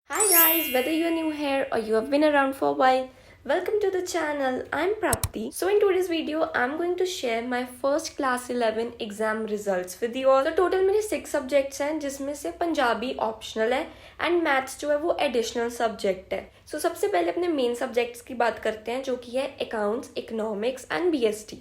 Hi guys, whether you are new here or you have been around for a while, welcome to the channel. I'm Prapti. So in today's video, I'm going to share my first class 11 exam results with you all. So total मेरे 6 subjects हैं जिसमें से Punjabi optional है and maths जो है वो additional subject है. So सबसे पहले अपने main subjects की बात करते हैं जो कि है accounts, economics and BST.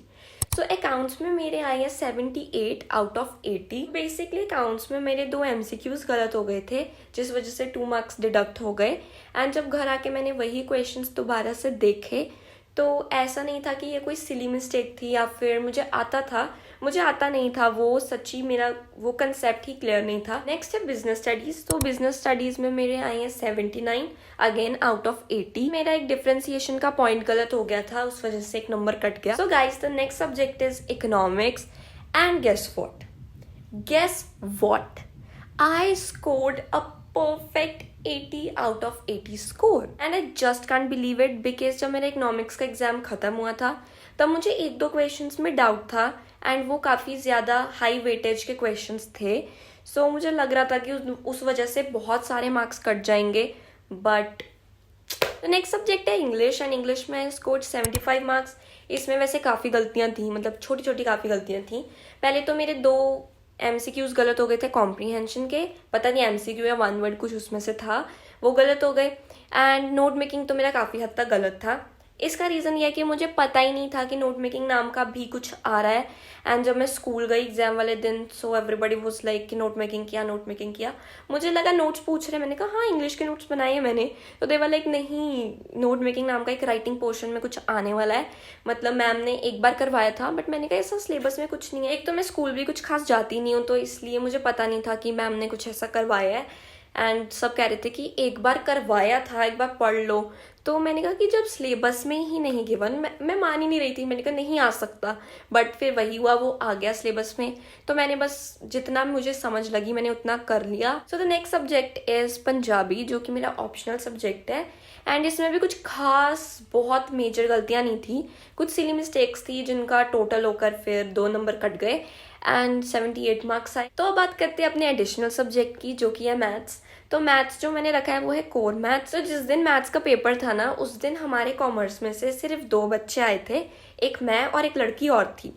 So accounts में मेरे आए हैं 78 आउट ऑफ 80. बेसिकली अकाउंट्स में मेरे 2 MCQs गलत हो गए थे जिस वजह से 2 मार्क्स डिडक्ट हो गए. एंड जब घर आके मैंने वही क्वेश्चंस दोबारा से देखे तो ऐसा नहीं था कि ये कोई सिली मिस्टेक थी या फिर मुझे आता नहीं था, वो सच्ची मेरा वो कंसेप्ट ही क्लियर नहीं था. नेक्स्ट है बिजनेस स्टडीज. तो बिजनेस स्टडीज में मेरे आए हैं 79 अगेन आउट ऑफ 80. मेरा एक डिफरेंशिएशन का पॉइंट गलत हो गया था, उस वजह से एक नंबर कट गया. So guys, the next subject is economics and guess what I scored a perfect 80 out of 80 score and I just can't believe it because जब मेरा इकोनॉमिक्स का एग्जाम खत्म हुआ था तब मुझे एक दो क्वेश्चंस में डाउट था एंड वो काफ़ी ज़्यादा हाई वेटेज के क्वेश्चंस थे. सो मुझे लग रहा था कि उस वजह से बहुत सारे मार्क्स कट जाएंगे. बट नेक्स्ट सब्जेक्ट है इंग्लिश एंड इंग्लिश में स्कोर्ड 75 मार्क्स. इसमें वैसे काफ़ी गलतियाँ थी, मतलब छोटी छोटी काफ़ी गलतियाँ थी. पहले तो मेरे 2 MCQs गलत हो गए थे कॉम्प्रीहेंशन के, पता नहीं MCQ या वन वर्ड कुछ उसमें से था, वो गलत हो गए. एंड नोट मेकिंग तो मेरा काफ़ी हद तक गलत था. इसका रीज़न ये है कि मुझे पता ही नहीं था कि नोट मेकिंग नाम का भी कुछ आ रहा है. एंड जब मैं स्कूल गई एग्जाम वाले दिन, सो एवरीबडी वाज लाइक कि नोट मेकिंग किया. मुझे लगा नोट्स पूछ रहे, मैंने कहा हाँ इंग्लिश के नोट्स बनाए हैं मैंने. तो दे वर लाइक नहीं, नोट मेकिंग नाम का एक राइटिंग पोर्शन में कुछ आने वाला है. मतलब मैम ने एक बार करवाया था बट मैंने कहा ऐसा सिलेबस में कुछ नहीं है. एक तो मैं स्कूल भी कुछ खास जाती नहीं हूँ तो इसलिए मुझे पता नहीं था कि मैम ने कुछ ऐसा करवाया है. एंड सब कह रहे थे कि एक बार करवाया था, एक बार पढ़ लो. तो मैंने कहा कि जब सिलेबस में ही नहीं गिवन, मैं मान ही नहीं रही थी, मैंने कहा नहीं आ सकता. बट फिर वही हुआ, वो आ गया सिलेबस में. तो मैंने बस जितना मुझे समझ लगी मैंने उतना कर लिया. So the next subject is Punjabi जो कि मेरा ऑप्शनल सब्जेक्ट है. एंड इसमें भी कुछ खास बहुत मेजर गलतियाँ नहीं थी, कुछ सिली मिस्टेक्स थी जिनका टोटल होकर फिर 2 नंबर कट गए एंड 78 मार्क्स आए. तो अब बात करते हैं अपने एडिशनल सब्जेक्ट की जो कि है मैथ्स. तो मैथ्स जो मैंने रखा है वो है कोर मैथ्स. तो जिस दिन मैथ्स का पेपर था ना, उस दिन हमारे कॉमर्स में से सिर्फ 2 बच्चे आए थे, एक मैं और एक लड़की और थी.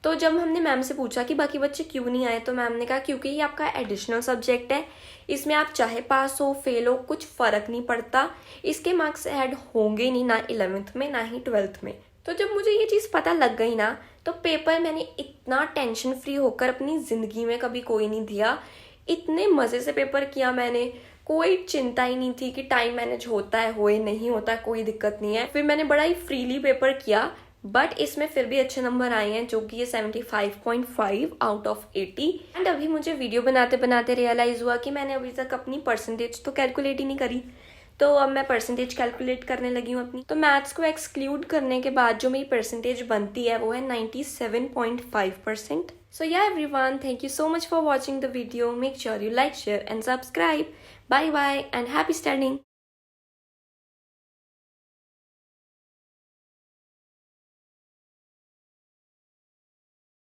तो जब हमने मैम से पूछा कि बाकी बच्चे क्यों नहीं आए, तो मैम ने कहा क्योंकि ये आपका एडिशनल सब्जेक्ट है, इसमें आप चाहे पास हो फेल हो कुछ फ़र्क नहीं पड़ता, इसके मार्क्स ऐड होंगे नहीं, ना 11th में ना ही 12th में. तो जब मुझे ये चीज़ पता लग गई ना, तो पेपर मैंने इतना टेंशन फ्री होकर अपनी ज़िंदगी में कभी कोई नहीं दिया. इतने मज़े से पेपर किया मैंने, कोई चिंता ही नहीं थी कि टाइम मैनेज होता है होए नहीं होता, कोई दिक्कत नहीं है. फिर मैंने बड़ा ही फ्रीली पेपर किया. बट इसमें फिर भी अच्छे नंबर आए हैं जो कि ये 75.5 आउट ऑफ 80. एंड अभी मुझे वीडियो बनाते बनाते रियलाइज़ हुआ कि मैंने अभी तक अपनी परसेंटेज तो कैलकुलेट ही नहीं करी. तो अब मैं परसेंटेज कैलकुलेट करने लगी हूँ अपनी. तो मैथ्स को एक्सक्लूड करने के बाद जो मेरी परसेंटेज बनती है वो है 97.5%. So yeah everyone, thank you so much for watching the video. Make sure you like, share and subscribe. Bye bye and happy studying.